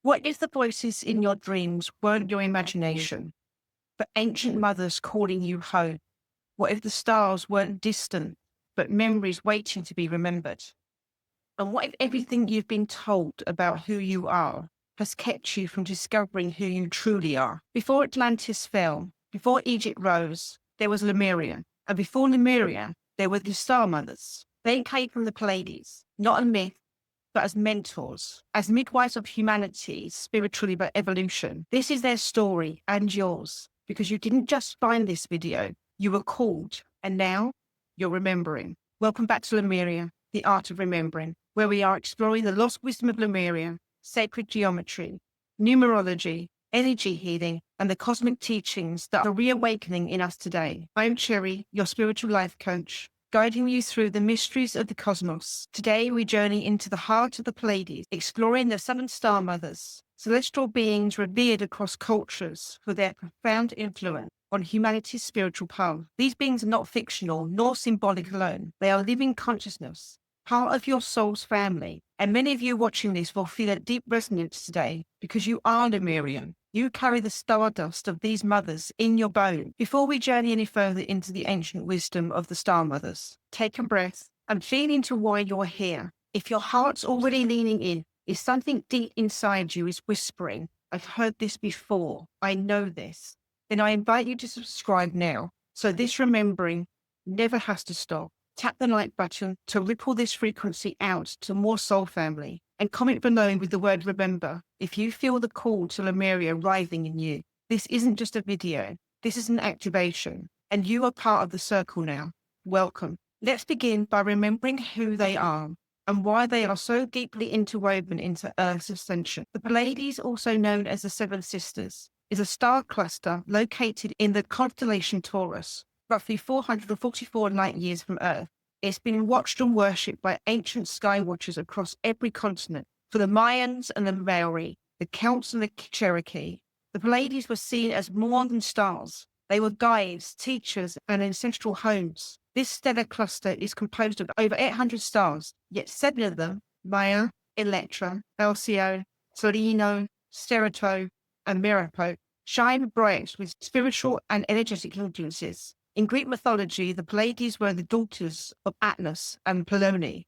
What if the voices in your dreams weren't your imagination, but ancient mothers calling you home? What if the stars weren't distant, but memories waiting to be remembered? And what if everything you've been told about who you are has kept you from discovering who you truly are? Before Atlantis fell, before Egypt rose, there was Lemuria. And before Lemuria, there were the Star Mothers. They came from the Pleiades, not a myth, but as mentors, as midwives of humanity, spiritually but evolution. This is their story and yours, because you didn't just find this video, you were called, and now you're remembering. Welcome back to Lemuria, the art of remembering, where we are exploring the lost wisdom of Lemuria, sacred geometry, numerology, energy healing, and the cosmic teachings that are reawakening in us today. I'm Cherry, your spiritual life coach, guiding you through the mysteries of the cosmos. Today, we journey into the heart of the Pleiades, exploring the seven star mothers, celestial beings revered across cultures for their profound influence on humanity's spiritual path. These beings are not fictional nor symbolic alone. They are living consciousness, part of your soul's family. And many of you watching this will feel a deep resonance today because you are Lemurian. You carry the stardust of these mothers in your bone. Before we journey any further into the ancient wisdom of the star mothers, take a breath and feel into why you're here. If your heart's already leaning in, if something deep inside you is whispering, I've heard this before, I know this, then I invite you to subscribe now, so this remembering never has to stop. Tap the like button to ripple this frequency out to more soul family, and comment below with the word remember if you feel the call to Lemuria rising in you. This isn't just a video, this is an activation, and you are part of the circle now. Welcome. Let's begin by remembering who they are and why they are so deeply interwoven into Earth's ascension. The Pleiades, also known as the Seven Sisters, is a star cluster located in the constellation Taurus, roughly 444 light years from Earth. It's been watched and worshipped by ancient sky watchers across every continent. For the Mayans and the Maori, the Celts and the Cherokee, the Pleiades were seen as more than stars. They were guides, teachers, and ancestral homes. This stellar cluster is composed of over 800 stars, yet 7 of them, Maia, Electra, Alcyone, Celaeno, Sterope, and Merope, shine bright with spiritual and energetic influences. In Greek mythology, the Pleiades were the daughters of Atlas and Pleione,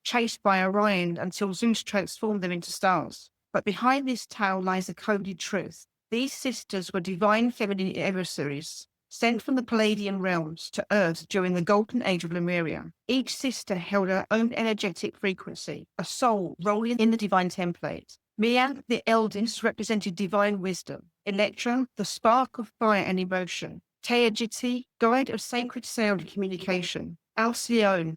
chased by Orion until Zeus transformed them into stars. But behind this tale lies a coded truth. These sisters were divine feminine emissaries, sent from the Pleiadian realms to Earth during the golden age of Lemuria. Each sister held her own energetic frequency, a soul rolling in the divine template. Maia, the eldest, represented divine wisdom. Electra, the spark of fire and emotion. Taygete, guide of sacred sound and communication. Alcyone,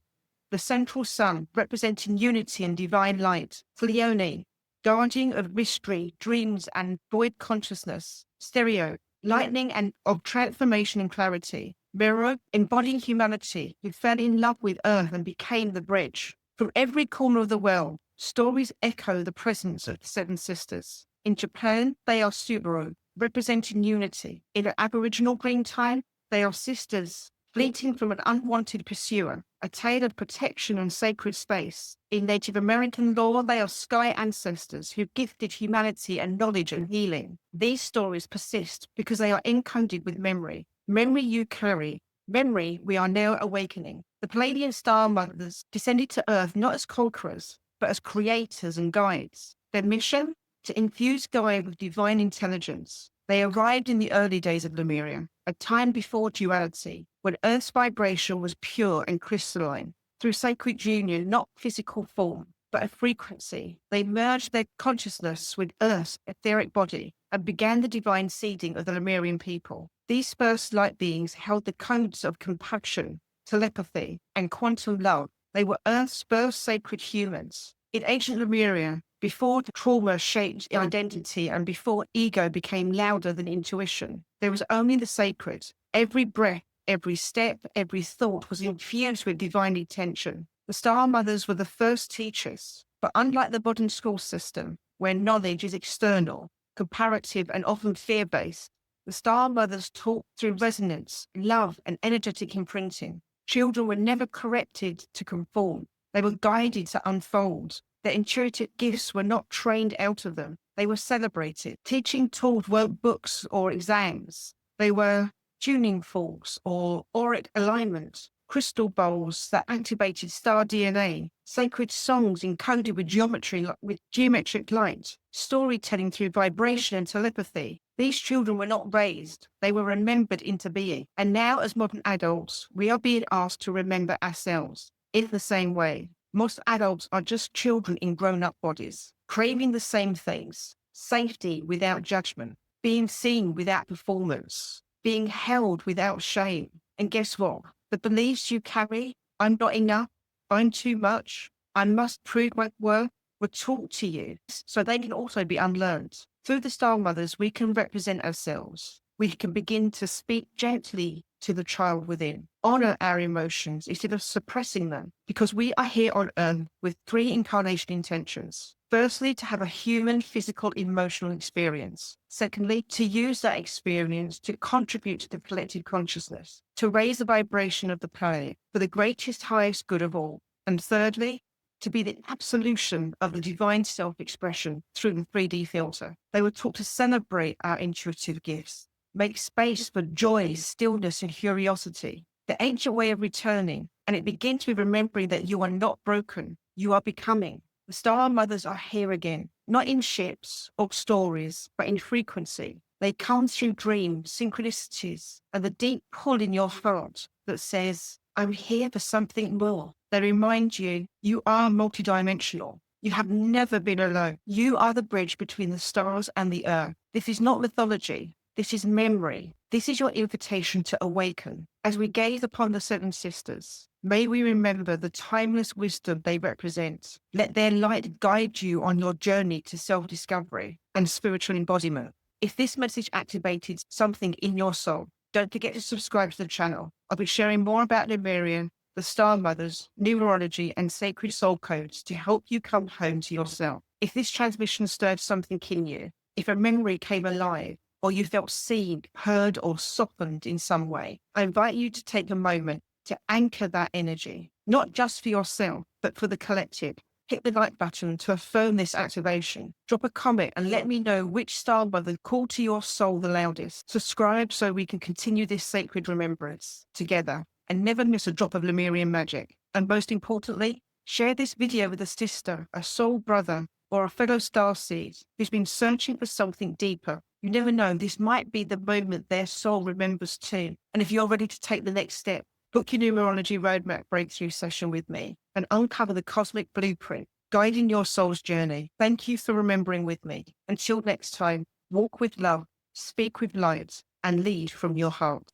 the central sun, representing unity and divine light. Celaeno, guardian of mystery, dreams, and void consciousness. Sterope, lightning and of transformation and clarity. Merope, embodying humanity, who fell in love with Earth and became the bridge. From every corner of the world, stories echo the presence of the Seven Sisters. In Japan, they are Subaru, representing unity. In Aboriginal green time, they are sisters, fleeting from an unwanted pursuer, a tale of protection and sacred space. In Native American lore, they are sky ancestors who gifted humanity and knowledge and healing. These stories persist because they are encoded with memory. Memory you carry. Memory we are now awakening. The Pleiadian star mothers descended to Earth not as conquerors, but as creators and guides. Their mission? To infuse Gaia with divine intelligence. They arrived in the early days of Lemuria, a time before duality, when Earth's vibration was pure and crystalline. Through sacred union, not physical form, but a frequency, they merged their consciousness with Earth's etheric body and began the divine seeding of the Lemurian people. These first light beings held the codes of compassion, telepathy, and quantum love. They were Earth's first sacred humans. In ancient Lemuria, before trauma shaped identity and before ego became louder than intuition, there was only the sacred. Every breath, every step, every thought was infused with divine intention. The star mothers were the first teachers, but unlike the modern school system, where knowledge is external, comparative, and often fear-based, the star mothers taught through resonance, love, and energetic imprinting. Children were never corrected to conform. They were guided to unfold. Their intuitive gifts were not trained out of them. They were celebrated. Teaching tools weren't books or exams. They were tuning forks or auric alignment, crystal bowls that activated star DNA, sacred songs encoded with geometric light, storytelling through vibration and telepathy. These children were not raised, they were remembered into being. And now, as modern adults, we are being asked to remember ourselves in the same way. Most adults are just children in grown-up bodies, craving the same things: safety without judgment, being seen without performance, being held without shame. And guess what? The beliefs you carry, I'm not enough, I'm too much, I must prove my worth, were taught to you, so they can also be unlearned. Through the Star Mothers, we can represent ourselves. We can begin to speak gently to the child within, honor our emotions instead of suppressing them, because we are here on Earth with 3 incarnation intentions. Firstly, to have a human, physical, emotional experience. Secondly, to use that experience to contribute to the collective consciousness, to raise the vibration of the planet for the greatest, highest good of all. And thirdly, to be the absolution of the divine self-expression through the 3D filter. They were taught to celebrate our intuitive gifts, make space for joy, stillness, and curiosity. The ancient way of returning, and it begins with remembering that you are not broken, you are becoming. The Star Mothers are here again, not in ships or stories, but in frequency. They come through dreams, synchronicities, and the deep pull in your heart that says, I'm here for something more. They remind you, you are multidimensional. You have never been alone. You are the bridge between the stars and the earth. This is not mythology. This is memory. This is your invitation to awaken. As we gaze upon the 7 sisters, may we remember the timeless wisdom they represent. Let their light guide you on your journey to self-discovery and spiritual embodiment. If this message activated something in your soul, don't forget to subscribe to the channel. I'll be sharing more about Lemurian, the Star Mothers, numerology, and sacred soul codes to help you come home to yourself. If this transmission stirred something in you, if a memory came alive, or you felt seen, heard, or softened in some way, I invite you to take a moment to anchor that energy, not just for yourself, but for the collective. Hit the like button to affirm this activation. Drop a comment and let me know which Star Mother called to your soul the loudest. Subscribe so we can continue this sacred remembrance together and never miss a drop of Lemurian magic. And most importantly, share this video with a sister, a soul brother, or a fellow starseed who's been searching for something deeper. You never know, this might be the moment their soul remembers too. And if you're ready to take the next step, book your numerology roadmap breakthrough session with me and uncover the cosmic blueprint guiding your soul's journey. Thank you for remembering with me. Until next time, walk with love, speak with light, and lead from your heart.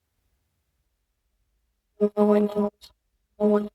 No one knows. No one.